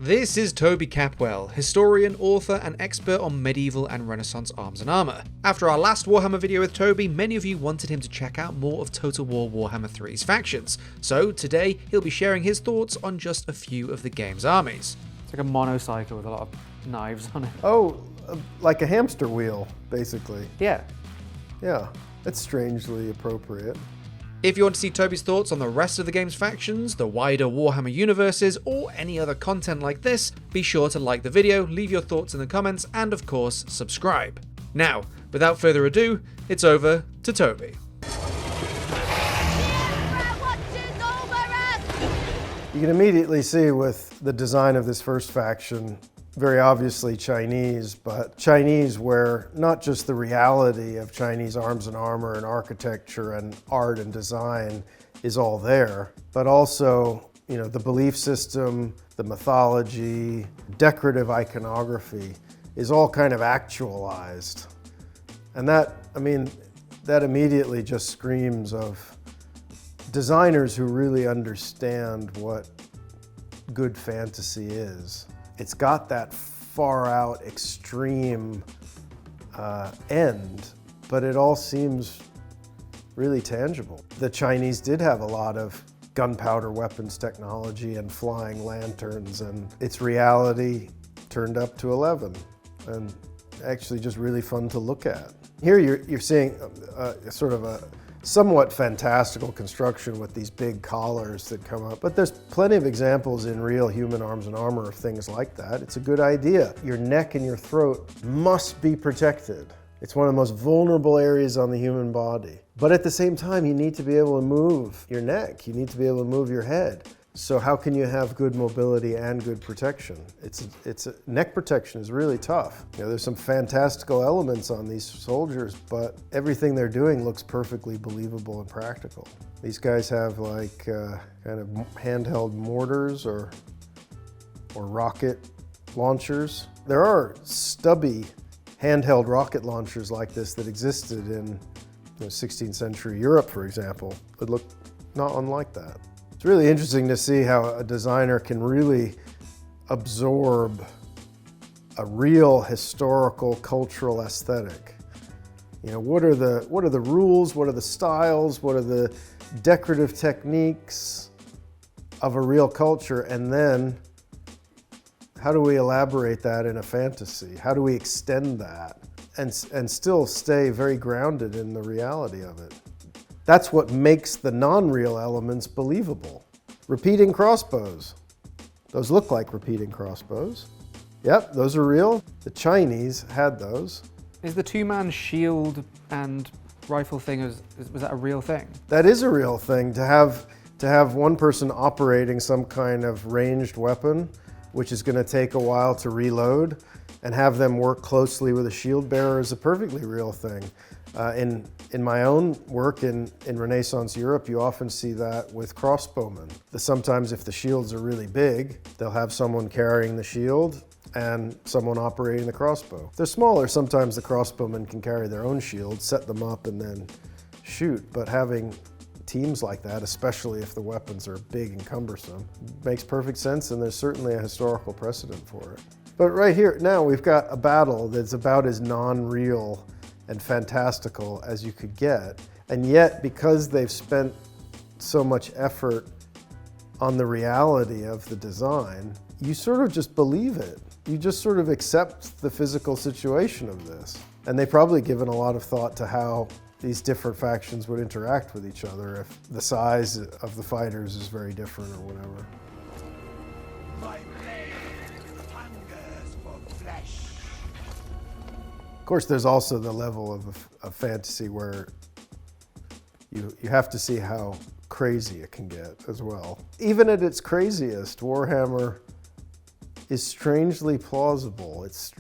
This is Toby Capwell, historian, author, and expert on medieval and Renaissance arms and armour. After our last Warhammer video with Toby, many of you wanted him to check out more of Total War Warhammer 3's factions, so today he'll be sharing his thoughts on just a few of the game's armies. It's like a monocycle with a lot of knives on it. Oh, like a hamster wheel, basically. Yeah. Yeah, it's strangely appropriate. If you want to see Toby's thoughts on the rest of the game's factions, the wider Warhammer universes, or any other content like this, be sure to like the video, leave your thoughts in the comments, and of course, subscribe. Now, without further ado, it's over to Toby. You can immediately see with the design of this first faction, very obviously Chinese, but Chinese where not just the reality of Chinese arms and armor and architecture and art and design is all there, but also, you know, the belief system, the mythology, decorative iconography is all kind of actualized. And that immediately just screams of designers who really understand what good fantasy is. It's got that far out extreme end, but it all seems really tangible. The Chinese did have a lot of gunpowder weapons technology and flying lanterns, and its reality turned up to 11, and actually just really fun to look at. Here you're seeing sort of a somewhat fantastical construction with these big collars that come up. But there's plenty of examples in real human arms and armor of things like that. It's a good idea. Your neck and your throat must be protected. It's one of the most vulnerable areas on the human body. But at the same time, you need to be able to move your neck. You need to be able to move your head. So how can you have good mobility and good protection? Neck protection is really tough. You know, there's some fantastical elements on these soldiers, but everything they're doing looks perfectly believable and practical. These guys have like kind of handheld mortars or rocket launchers. There are stubby handheld rocket launchers like this that existed in 16th century Europe, for example. It looked not unlike that. It's really interesting to see how a designer can really absorb a real historical, cultural aesthetic. You know, what are the rules, what are the styles, what are the decorative techniques of a real culture, and then how do we elaborate that in a fantasy? How do we extend that and still stay very grounded in the reality of it? That's what makes the non-real elements believable. Repeating crossbows. Those look like repeating crossbows. Yep, those are real. The Chinese had those. Is the two-man shield and rifle thing, was that a real thing? That is a real thing, to have one person operating some kind of ranged weapon, which is going to take a while to reload, and have them work closely with a shield bearer is a perfectly real thing. In my own work in Renaissance Europe, you often see that with crossbowmen. Sometimes if the shields are really big, they'll have someone carrying the shield and someone operating the crossbow. If they're smaller, sometimes the crossbowmen can carry their own shield, set them up, and then shoot. But having teams like that, especially if the weapons are big and cumbersome, makes perfect sense, and there's certainly a historical precedent for it. But right here, now we've got a battle that's about as non-real and fantastical as you could get. And yet, because they've spent so much effort on the reality of the design, you sort of just believe it. You just sort of accept the physical situation of this. And they've probably given a lot of thought to how these different factions would interact with each other if the size of the fighters is very different or whatever. Of course, there's also the level of fantasy where you have to see how crazy it can get as well. Even at its craziest, Warhammer is strangely plausible. It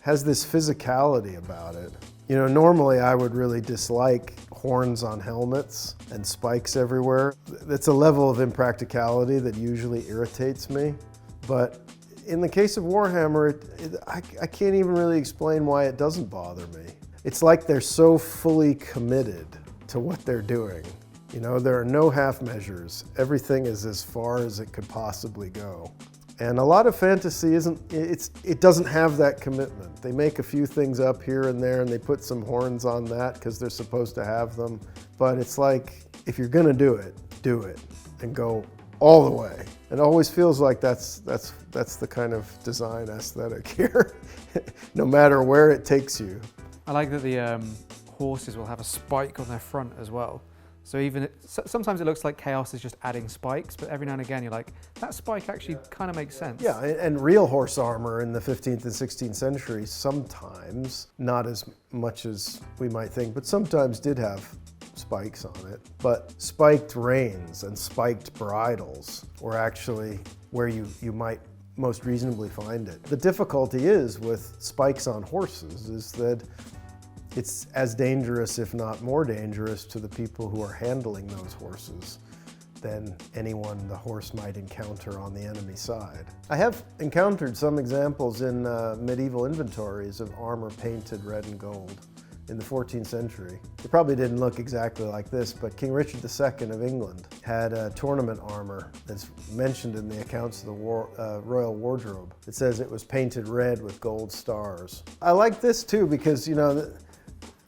has this physicality about it. You know, normally I would really dislike horns on helmets and spikes everywhere. It's a level of impracticality that usually irritates me, but in the case of Warhammer, I can't even really explain why it doesn't bother me. It's like they're so fully committed to what they're doing. You know, there are no half measures. Everything is as far as it could possibly go. And a lot of fantasy it doesn't have that commitment. They make a few things up here and there and they put some horns on that because they're supposed to have them. But it's like, if you're gonna do it and go all the way. It always feels like that's the kind of design aesthetic here, no matter where it takes you. I like that the horses will have a spike on their front as well. So sometimes it looks like Chaos is just adding spikes, but every now and again you're like, that spike actually kind of makes sense. Yeah, and real horse armor in the 15th and 16th centuries sometimes, not as much as we might think, but sometimes did have spikes on it. But spiked reins and spiked bridles were actually where you might most reasonably find it. The difficulty is with spikes on horses is that it's as dangerous, if not more dangerous, to the people who are handling those horses than anyone the horse might encounter on the enemy side. I have encountered some examples in medieval inventories of armor painted red and gold in the 14th century. It probably didn't look exactly like this, but King Richard II of England had a tournament armor that's mentioned in the accounts of the royal wardrobe. It says it was painted red with gold stars. I like this too because, you know,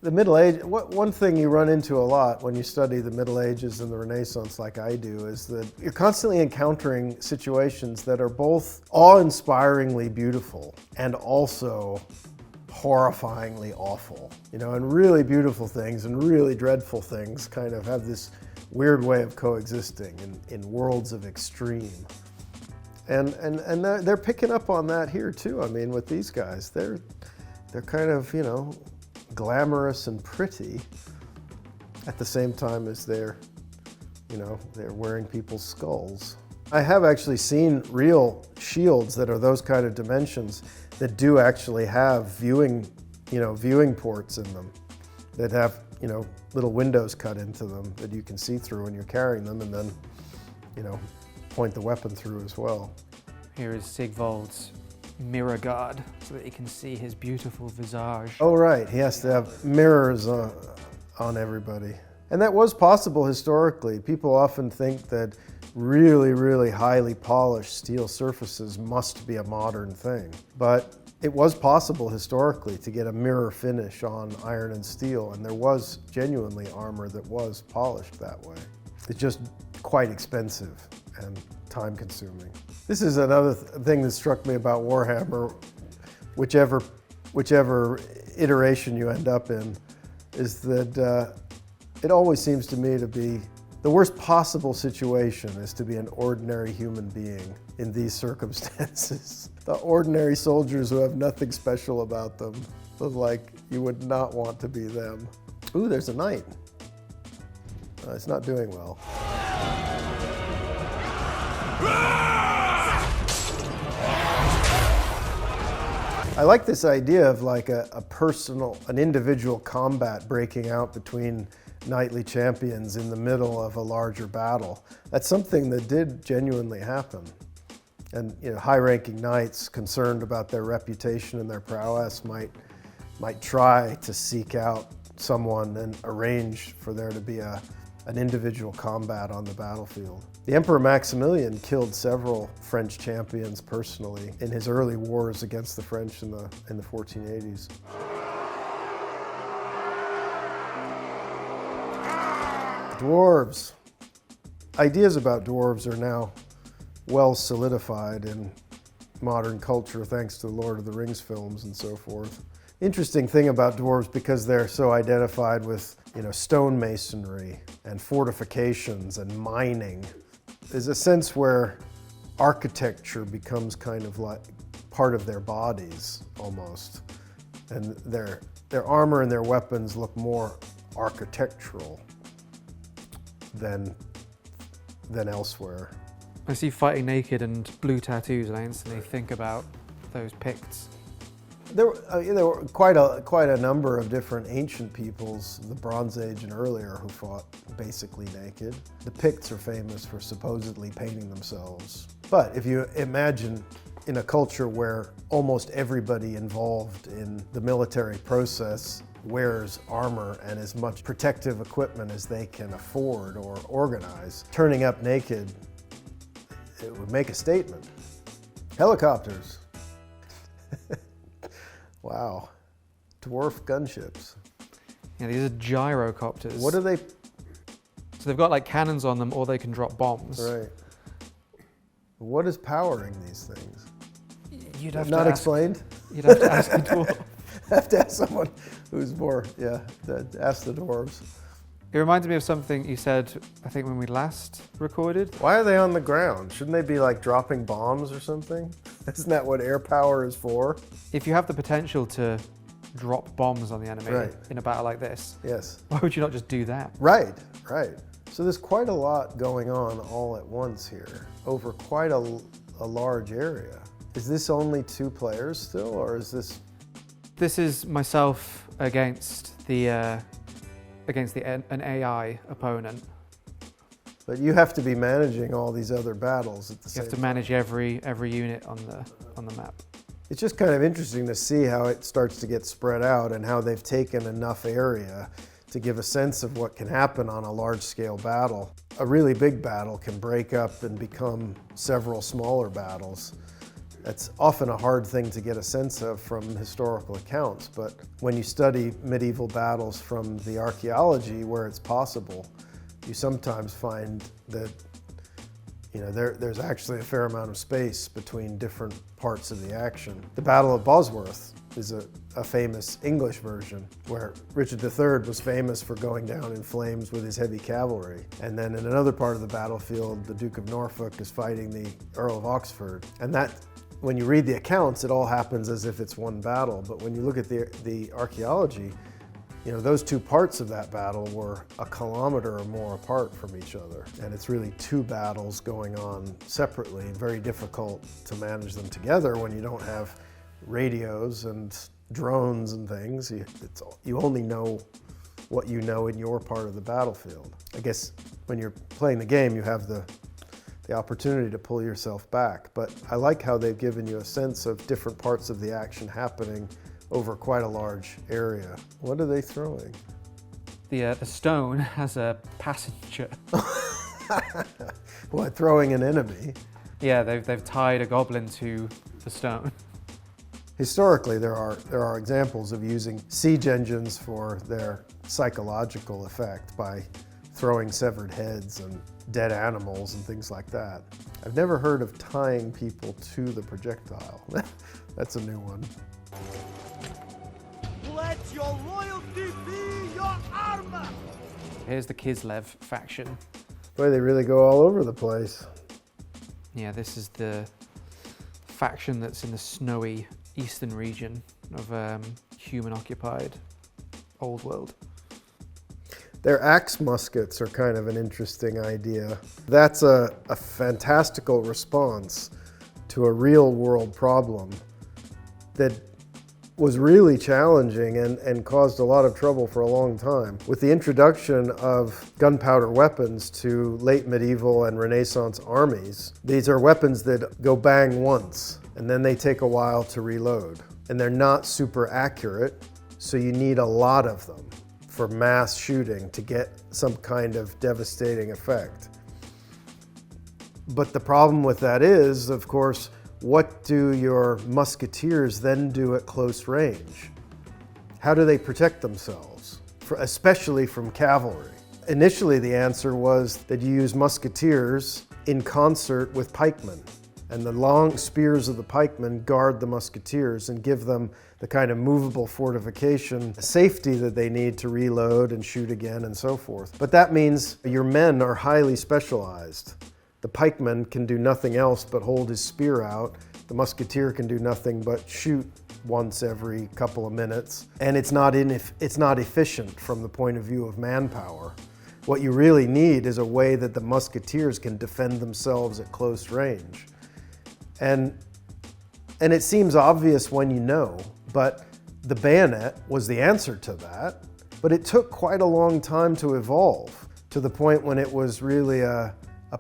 the Middle Age, one thing you run into a lot when you study the Middle Ages and the Renaissance like I do is that you're constantly encountering situations that are both awe-inspiringly beautiful and also horrifyingly awful. You know, and really beautiful things and really dreadful things kind of have this weird way of coexisting in worlds of extreme. And they're picking up on that here too. I mean, with these guys, they're kind of, you know, glamorous and pretty at the same time as they're wearing people's skulls. I have actually seen real shields that are those kind of dimensions that do actually have viewing ports in them, that have, you know, little windows cut into them that you can see through when you're carrying them, and then, you know, point the weapon through as well. Here is Sigvald's mirror guard so that he can see his beautiful visage. Oh right, he has to have mirrors on everybody. And that was possible historically. People often think that really, really highly polished steel surfaces must be a modern thing. But it was possible historically to get a mirror finish on iron and steel, and there was genuinely armor that was polished that way. It's just quite expensive and time-consuming. This is another thing that struck me about Warhammer, whichever iteration you end up in, is that it always seems to me to be the worst possible situation is to be an ordinary human being in these circumstances. The ordinary soldiers who have nothing special about them, like you would not want to be them. Ooh, there's a knight. It's not doing well. I like this idea of like an individual combat breaking out between knightly champions in the middle of a larger battle. That's something that did genuinely happen. And, you know, high-ranking knights concerned about their reputation and their prowess might try to seek out someone and arrange for there to be an individual combat on the battlefield. The Emperor Maximilian killed several French champions personally in his early wars against the French in the 1480s. Dwarves. Ideas about dwarves are now well solidified in modern culture thanks to the Lord of the Rings films and so forth. Interesting thing about dwarves, because they're so identified with, you know, stonemasonry and fortifications and mining, there's a sense where architecture becomes kind of like part of their bodies almost. And their armor and their weapons look more architectural than elsewhere. I see fighting naked and blue tattoos, and I instantly think about those Picts. There were quite a number of different ancient peoples, the Bronze Age and earlier, who fought basically naked. The Picts are famous for supposedly painting themselves. But if you imagine in a culture where almost everybody involved in the military process wears armor and as much protective equipment as they can afford or organize, turning up naked, it would make a statement. Helicopters. Wow. Dwarf gunships. Yeah, these are gyrocopters. What are they? So they've got like cannons on them, or they can drop bombs. Right. What is powering these things? You'd have Not to ask, explained? You'd have to ask a dwarf. Have to ask someone who's more, ask the dwarves. It reminds me of something you said, I think, when we last recorded. Why are they on the ground? Shouldn't they be like dropping bombs or something? Isn't that what air power is for? If you have the potential to drop bombs on the enemy Right. in a battle like this, Yes. why would you not just do that? Right. So there's quite a lot going on all at once here over quite a large area. Is this only 2 players still, or is this? This is myself against an AI opponent. But you have to be managing all these other battles at the You same have to time. manage every unit on the map. It's just kind of interesting to see how it starts to get spread out and how they've taken enough area to give a sense of what can happen on a large-scale battle. A really big battle can break up and become several smaller battles. That's often a hard thing to get a sense of from historical accounts, but when you study medieval battles from the archaeology where it's possible, you sometimes find that there's actually a fair amount of space between different parts of the action. The Battle of Bosworth is a famous English version where Richard III was famous for going down in flames with his heavy cavalry. And then in another part of the battlefield, the Duke of Norfolk is fighting the Earl of Oxford. And that, when you read the accounts, it all happens as if it's one battle. But when you look at the archaeology, those 2 parts of that battle were a kilometer or more apart from each other. And it's really 2 battles going on separately, and very difficult to manage them together when you don't have radios and drones and things. You only know what you know in your part of the battlefield. I guess when you're playing the game, you have the opportunity to pull yourself back. But I like how they've given you a sense of different parts of the action happening over quite a large area. What are they throwing? The stone has a passenger. What, throwing an enemy? Yeah, they've tied a goblin to the stone. Historically, there are examples of using siege engines for their psychological effect by throwing severed heads and dead animals and things like that. I've never heard of tying people to the projectile. That's a new one. Let your loyalty be your armor! Here's the Kislev faction. Boy, they really go all over the place. Yeah, this is the faction that's in the snowy eastern region of human-occupied Old World. Their axe muskets are kind of an interesting idea. That's a fantastical response to a real-world problem that was really challenging and caused a lot of trouble for a long time. With the introduction of gunpowder weapons to late medieval and Renaissance armies, these are weapons that go bang once, and then they take a while to reload. And they're not super accurate, so you need a lot of them for mass shooting to get some kind of devastating effect. But the problem with that is, of course, what do your musketeers then do at close range? How do they protect themselves, especially from cavalry? Initially, the answer was that you use musketeers in concert with pikemen, and the long spears of the pikemen guard the musketeers and give them the kind of movable fortification safety that they need to reload and shoot again and so forth. But that means your men are highly specialized. The pikeman can do nothing else but hold his spear out. The musketeer can do nothing but shoot once every couple of minutes. And it's not efficient from the point of view of manpower. What you really need is a way that the musketeers can defend themselves at close range. And it seems obvious when you know, but the bayonet was the answer to that. But it took quite a long time to evolve to the point when it was really a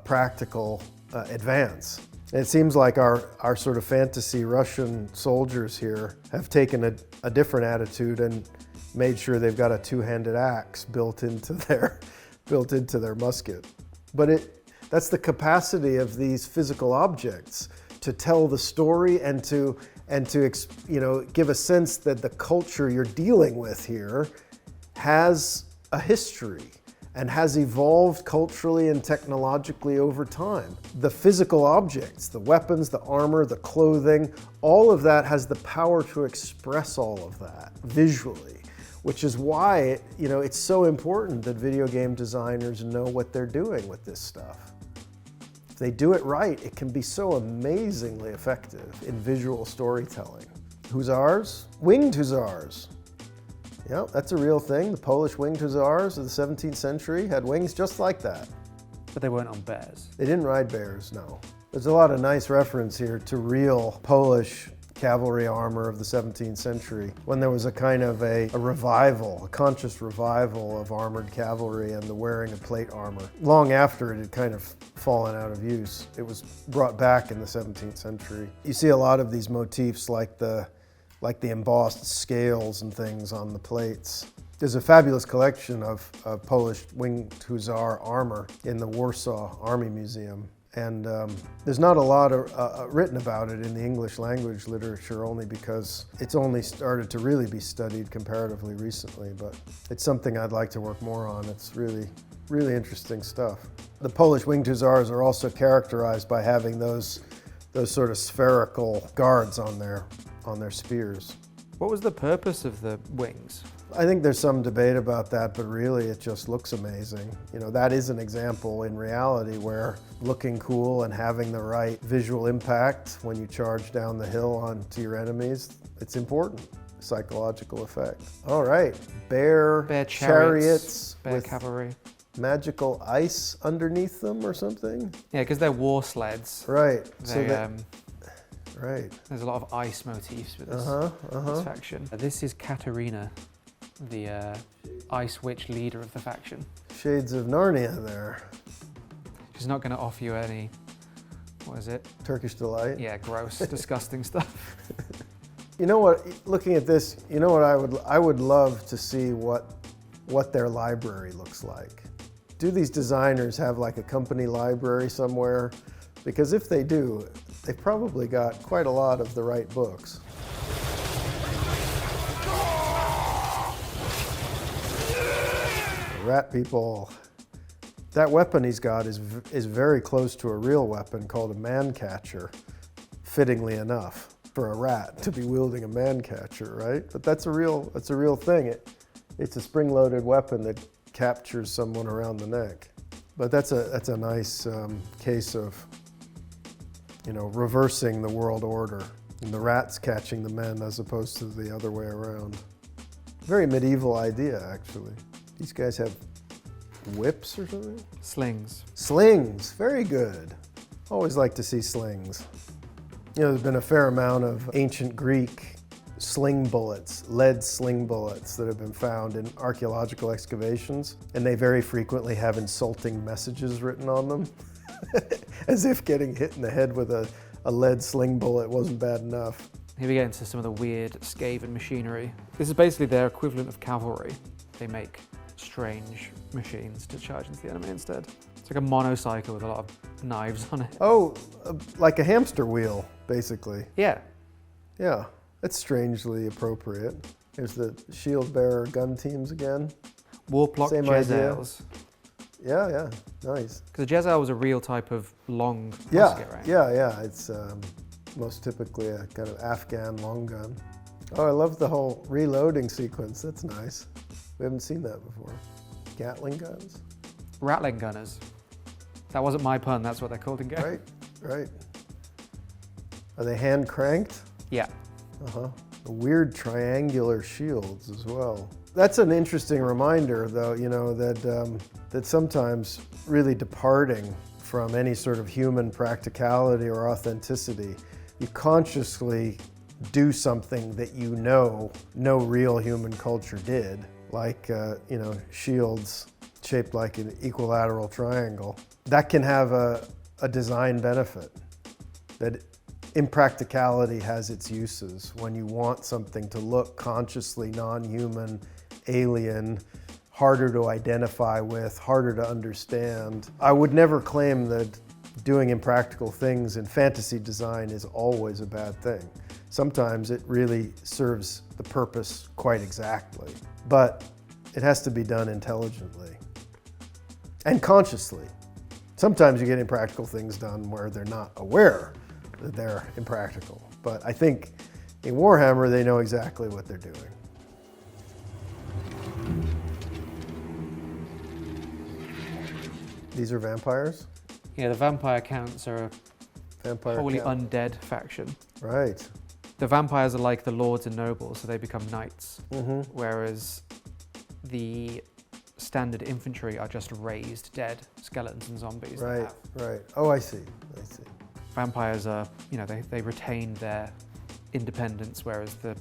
practical advance. And it seems like our sort of fantasy Russian soldiers here have taken a different attitude and made sure they've got a two-handed axe built into their musket. But that's the capacity of these physical objects to tell the story and to give a sense that the culture you're dealing with here has a history and has evolved culturally and technologically over time. The physical objects, the weapons, the armor, the clothing, all of that has the power to express all of that visually, which is why it's so important that video game designers know what they're doing with this stuff. If they do it right, it can be so amazingly effective in visual storytelling. Hussars? Winged hussars. Yeah, that's a real thing. The Polish winged hussars of the 17th century had wings just like that. But they weren't on bears. They didn't ride bears, no. There's a lot of nice reference here to real Polish cavalry armor of the 17th century, when there was a kind of a revival, a conscious revival of armored cavalry and the wearing of plate armor. Long after it had kind of fallen out of use, it was brought back in the 17th century. You see a lot of these motifs like the embossed scales and things on the plates. There's a fabulous collection of Polish winged hussar armor in the Warsaw Army Museum. And there's not a lot written about it in the English language literature, only because it's only started to really be studied comparatively recently, but it's something I'd like to work more on. It's really, really interesting stuff. The Polish winged hussars are also characterized by having those sort of spherical guards on their spears. What was the purpose of the wings? I think there's some debate about that, but really it just looks amazing. That is an example in reality where looking cool and having the right visual impact when you charge down the hill onto your enemies, it's important. Psychological effect. All right, bear chariots bear with cavalry. Magical ice underneath them or something? Yeah, because they're war sleds. Right. Right. There's a lot of ice motifs with this faction. This is Katerina, the ice witch leader of the faction. Shades of Narnia there. She's not going to offer you any, what is it? Turkish delight. Yeah, gross, disgusting stuff. You know what? Looking at this, you know what I would love to see what their library looks like. Do these designers have like a company library somewhere? Because if they do, they've probably got quite a lot of the right books. Rat people. That weapon he's got is very close to a real weapon called a man catcher, fittingly enough, for a rat to be wielding a man catcher, right? But that's a real thing. It's a spring-loaded weapon that captures someone around the neck. But that's a nice case of reversing the world order, and the rats catching the men as opposed to the other way around. Very medieval idea, actually. These guys have whips or something? Slings. Slings, very good. Always like to see slings. There's been a fair amount of ancient Greek sling bullets, lead sling bullets that have been found in archaeological excavations, and they very frequently have insulting messages written on them. As if getting hit in the head with a lead sling bullet wasn't bad enough. Here we get into some of the weird Skaven machinery. This is basically their equivalent of cavalry. They make strange machines to charge into the enemy instead. It's like a monocycle with a lot of knives on it. Oh, like a hamster wheel, basically. Yeah. Yeah, that's strangely appropriate. Here's the shield bearer gun teams again. Warplock Jezzails. Yeah, nice. Because a Jezzail was a real type of long musket, right? Yeah. It's most typically a kind of Afghan long gun. Oh, I love the whole reloading sequence. That's nice. We haven't seen that before. Gatling guns? Rattling gunners. That wasn't my pun, that's what they're called in game. Right. Are they hand cranked? Yeah. Weird triangular shields as well. That's an interesting reminder, though, that sometimes really departing from any sort of human practicality or authenticity, you consciously do something that no real human culture did, like shields shaped like an equilateral triangle. That can have a design benefit. That impracticality has its uses when you want something to look consciously non-human, alien, harder to identify with, harder to understand. I would never claim that doing impractical things in fantasy design is always a bad thing. Sometimes it really serves the purpose quite exactly, but it has to be done intelligently and consciously. Sometimes you get impractical things done where they're not aware that they're impractical, but I think in Warhammer they know exactly what they're doing. These are vampires? Yeah, the vampire counts are a Vampire wholly count. undead faction. Right. The vampires are like the lords and nobles, so they become knights, Mm-hmm. whereas the standard infantry are just raised dead skeletons and zombies. that Right, have- right. Oh, I see. I see. Vampires are, they retain their independence, whereas the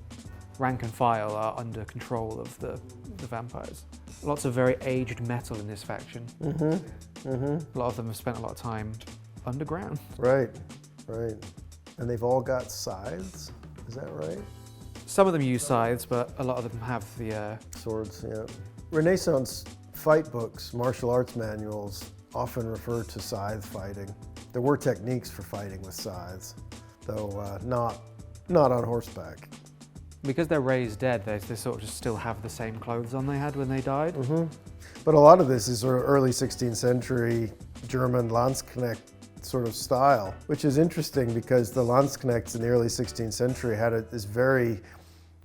rank and file are under control of the vampires. Lots of very aged metal in this faction. Mm-hmm. Mm-hmm. A lot of them have spent a lot of time underground. Right, right. And they've all got scythes, is that right? Some of them use scythes, but a lot of them have the Swords, yeah. Renaissance fight books, martial arts manuals, often refer to scythe fighting. There were techniques for fighting with scythes, though not on horseback. because they're raised dead. They sort of just still have the same clothes on they had when they died. Mm-hmm. But a lot of this is sort of early 16th century German Landsknecht sort of style, which is interesting because the Landsknechts in the early 16th century had this very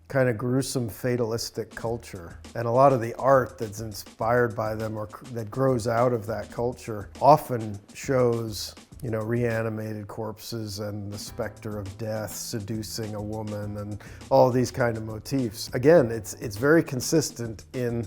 kind of gruesome fatalistic culture. And a lot of the art that's inspired by them or that grows out of that culture often shows, reanimated corpses and the specter of death seducing a woman and all these kind of motifs. Again, it's very consistent in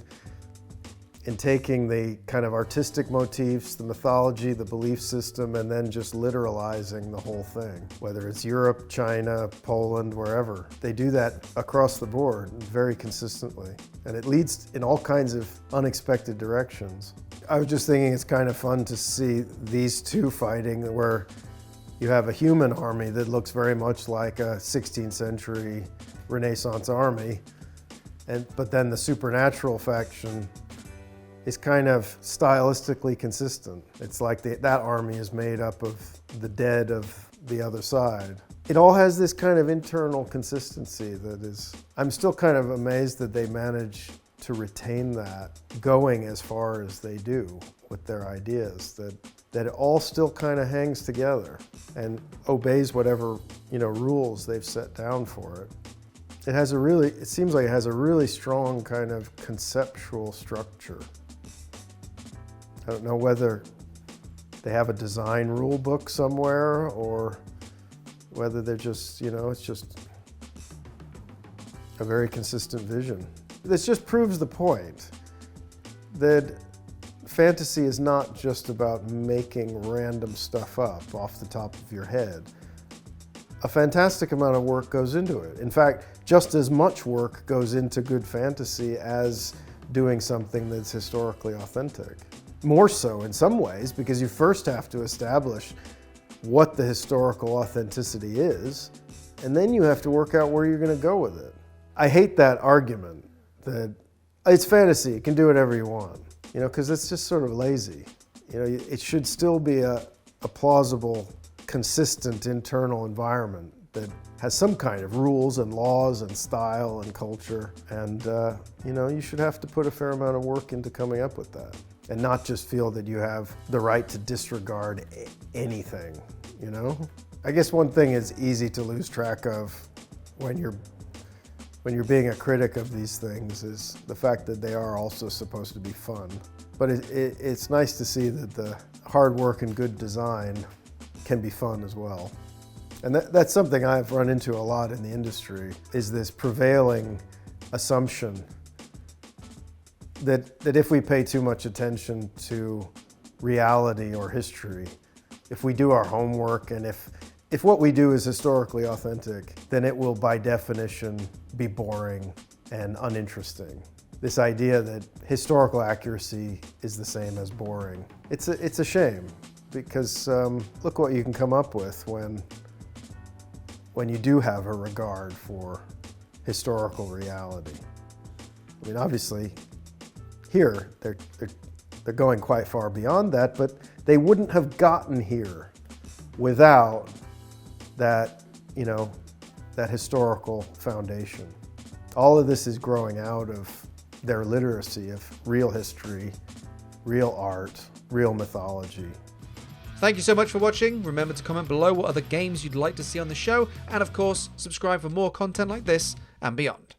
taking the kind of artistic motifs, the mythology, the belief system, and then just literalizing the whole thing. Whether it's Europe, China, Poland, wherever. They do that across the board very consistently. And it leads in all kinds of unexpected directions. I was just thinking it's kind of fun to see these two fighting where you have a human army that looks very much like a 16th century Renaissance army, but then the supernatural faction is kind of stylistically consistent. It's like that army is made up of the dead of the other side. It all has this kind of internal consistency that is, I'm still kind of amazed that they manage to retain that going as far as they do with their ideas, that it all still kind of hangs together and obeys whatever, rules they've set down for it. It seems like it has a really strong kind of conceptual structure. I don't know whether they have a design rule book somewhere or whether they're just, it's just a very consistent vision. This just proves the point that fantasy is not just about making random stuff up off the top of your head. A fantastic amount of work goes into it. In fact, just as much work goes into good fantasy as doing something that's historically authentic. More so in some ways, because you first have to establish what the historical authenticity is, and then you have to work out where you're going to go with it. I hate that argument that it's fantasy, you can do whatever you want, because it's just sort of lazy. It should still be a plausible, consistent internal environment that has some kind of rules and laws and style and culture, and you should have to put a fair amount of work into coming up with that. And not just feel that you have the right to disregard anything, I guess one thing is easy to lose track of when you're being a critic of these things is the fact that they are also supposed to be fun. But it's nice to see that the hard work and good design can be fun as well. And that's something I've run into a lot in the industry, is this prevailing assumption that if we pay too much attention to reality or history, if we do our homework and if what we do is historically authentic, then it will by definition be boring and uninteresting. This idea that historical accuracy is the same as boring. It's a shame, because look what you can come up with when you do have a regard for historical reality. I mean, obviously, here, they're going quite far beyond that, but they wouldn't have gotten here without that, that historical foundation. All of this is growing out of their literacy of real history, real art, real mythology. Thank you so much for watching. Remember to comment below what other games you'd like to see on the show, and of course, subscribe for more content like this and beyond.